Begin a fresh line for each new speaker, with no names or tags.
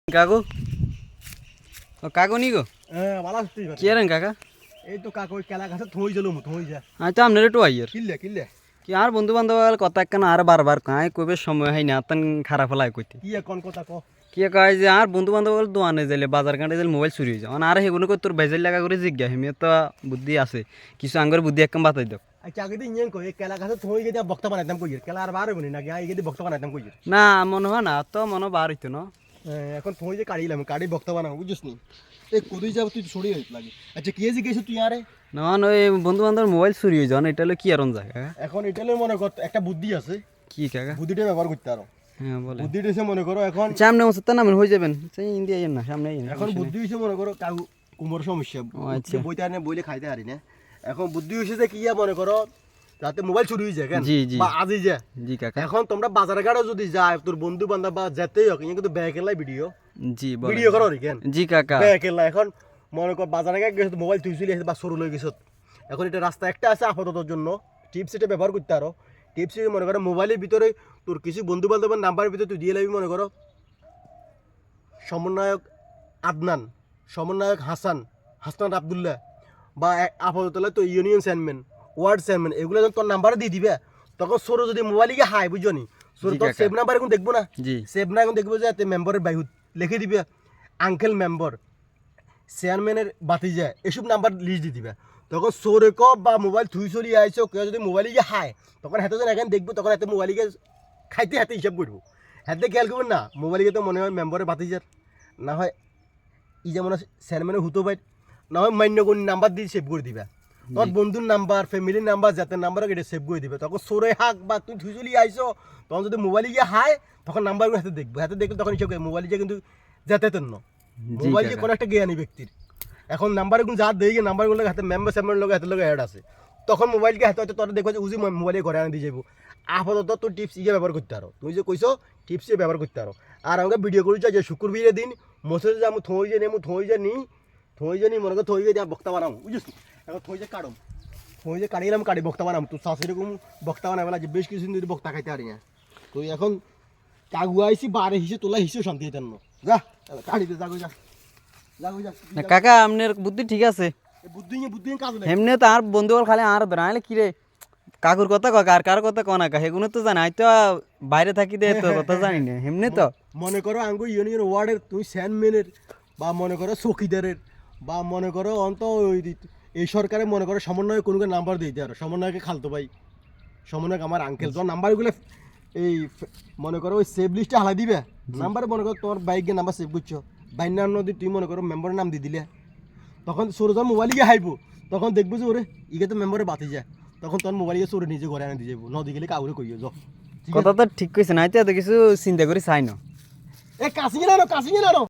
কাকু ও কাকু নি গো
ভালো আছিস তুই?
কি রেন কাকা
এই তো কাকু কেলা গাছে থই জলো থই যা
আচ্ছা আপনার একটু আইয়ের
কিল্লে
কি আর বন্ধু বান্ধব কথা কেন আর বারবার কাই কইবে সময় হয় না তান খারাপ হলাই কইতে
কি কোন কথা ক
কি কয় যে আর বন্ধু বান্ধব দোয়ানে যাইলে বাজার কাটে যাইলে মোবাইল চুরি হয়ে যাও আর হেগুলো কই তোর ভেজাল লাগা করে জিজ্ঞা হেমি তো বুদ্ধি আছে কিছু আঙ্গর বুদ্ধি একদম বাতাই দাও
আচ্ছা আগে দিন ইয়েন কই কেলা গাছে থই গিয়ে বক্তা বানাইতাম কই কেলা আর বার হইবনি নাকি আগে বক্তা বানাইতাম কই
না মনে হয় না তো মনে বার হইতো না
এখন থই যে কাড়িলাম কাড়ি বক্তা বানাবো বুঝছিস নি এই কদই যাব তুই ছড়ি হইত লাগে আচ্ছা কে জি গেছিস তুই আরে
না ওই বন্ধু বান্ধব মোবাইল চুরি হয়ে যাও না এটা হলো কি আরন জায়গা
এখন এটালে মনে কর একটা বুদ্ধি আছে
কি কাকা
বুদ্ধিটা ব্যবহার করতে আরো
হ্যাঁ বলে
বুদ্ধিটা এসে মনে করো এখন
সামনে মস্ত নামেন হয়ে যাবেন সেই ইন্ডিয়া না সামনে
এখন বুদ্ধি হইছে মনে করো কাউ কুমোর সমস্যা
আচ্ছা।
বইটা আনে বইলে খাইতে পারি না এখন বুদ্ধি হইছে যে কি মনে করো যাতে মোবাইল চুরি হয়ে যায় কেন
জি, জি।
বা আজি যায়
জি কাকা
এখন তোমরা বাজারে ঘাটে যদি যায় তোর বন্ধু বান্ধব বা যেতেই হোক কিন্তু ব্যাকেলাই ভিডিও
জি বলেন।
ভিডিও করো রে কেন
জি কাকা
ব্যাকেলা এখন মনে কর বাজারে ঘাট গেছে মোবাইল তুই চলে আসে বা সরু লই গেছত এখন এটা রাস্তা একটা আছে আপাতত জন্য টিপস এটা ব্যবহার করতে আরো টিপস মনে করো মোবাইলের ভিতরে তোর কিছু বন্ধু বান্ধবের নাম্বারের ভিতরে তুই দিয়ে লাবি মনে করো সমন্বয়ক আদনান সমন্বয়ক হাসান আবদুল্লাহ বা আপাতত তো ইউনিয়ন চেয়ারম্যান ওয়ার্ড চেয়ারম্যান এগুলো যখন তোর নাম্বারে দিয়ে দিবে তখন সরু যদি মোবাইলে গিয়ে হাই বুঝছো নি সরু
জি
তোর
কাকা।
সেভ নাম্বার এখন দেখবো না
জি
সেভ না এখন দেখবো যে এতে মেম্বারের বাইহুত লিখে দিবে আঙ্কেল মেম্বার চেয়ারম্যানের বাতি যায় এসব নাম্বার লিস্ট দিয়ে দিবে তখন সরে ক বা মোবাইল থুই চলি আইসো কেউ যদি মোবাইলে গিয়ে হাই তখন হাতে যখন এখানে দেখবো তখন হাতে মোবাইলে গিয়ে খাইতে হাতে হিসাব করবো হাতে খেয়াল করবেন না মোবাইলে গিয়ে তো মনে হয় মেম্বারের বাতি যার না হয় ই যেমন চেয়ারম্যানের হুতো পাই না হয় মান্য কোন নাম্বার দিয়ে সেভ করে দিবে তোর বন্ধুর নাম্বার ফ্যামিলির নাম্বার যাতে নাম্বার এটা সেভ করে দিবে তখন সরে হাক বা তুই ধুই চলি আইসো তখন যদি মোবাইলে গিয়ে হাই তখন নাম্বারগুলো হাতে দেখবো হাতে দেখলে তখন হিসাব মোবাইলে গিয়ে কিন্তু যাতে তোর ন
জি
মোবাইল
কাকা।
কোনো একটা জ্ঞানী ব্যক্তির এখন নাম্বারগুলো যা দিয়ে গিয়ে নাম্বারগুলো হাতে মেম্বার স্যাম্বার লোক হাতের লোক অ্যাড আছে তখন মোবাইলকে হাতে হয়তো তোর দেখো যে উজি মোবাইলে ঘরে আনে দিয়ে যাবো আপাতত তোর টিপস ইয়ে ব্যবহার করতে পারো তুমি যে কইছো টিপস ব্যবহার করতে পারো আর আমাকে ভিডিও করেছ যে শুক্রবারের দিন মসে যে আমি থই যে নেমু থই যে নি মনে করো থই যে বক্তা বানাম বুঝিস এখন থই যে কাটম থই যে কাটিলাম কাটি বক্তা বানাম তো শাশুড়িরকম বক্তা বানাবে যে বেশ কিছুদিন যদি বক্তা খাইতে পারি না তুই এখন কাগু আইসি বারে হিসে তোলা হিসেও শান্তি হইতেন না যা কাটিতে যাগো যা
না কাকা আপনার বুদ্ধি ঠিক আছে
বুদ্ধি কাজ লাগে
এমনি তো আর বন্ধু খালি আর বেড়াইলে কি রে কাকুর কথা কয় আর কার কথা কয় না কা সেগুলো তো জানাই তো বাইরে থাকি দে তোর কথা জানি না এমনি তো
মনে করো আঙ্গু ইউনিয়ন ওয়ার্ডের তুমি স্যানম্যানের বা মনে করো চৌকিদারের বা মনে করো অন্ত ওই এই সরকারে মনে করো সমন্বয় কোনো নাম্বার দিতে আর সমন্বয়কে খালতো ভাই সমন্বয়ক আমার আঙ্কেল তোর নাম্বারগুলো এই মনে করো ওই সেভ লিস্টে হালাই দিবে নাম্বার মনে করো তোর বাইকের নাম্বার সেভ করছো বাইনার নদী তুই মনে করো মেম্বারের নাম দিয়ে দিলে তখন সরোজার মোবাইল গিয়ে হাইবো তখন দেখবো যে ওরে ইগে তো মেম্বারে বাতি যায় তখন তোর মোবাইল গিয়ে সরে নিজে ঘরে এনে দিয়ে যাবো নদী গেলে কাউরে কইও যাও
কথা তো ঠিক কইছে না তো কিছু চিন্তা করে চাই না
এ কাশি না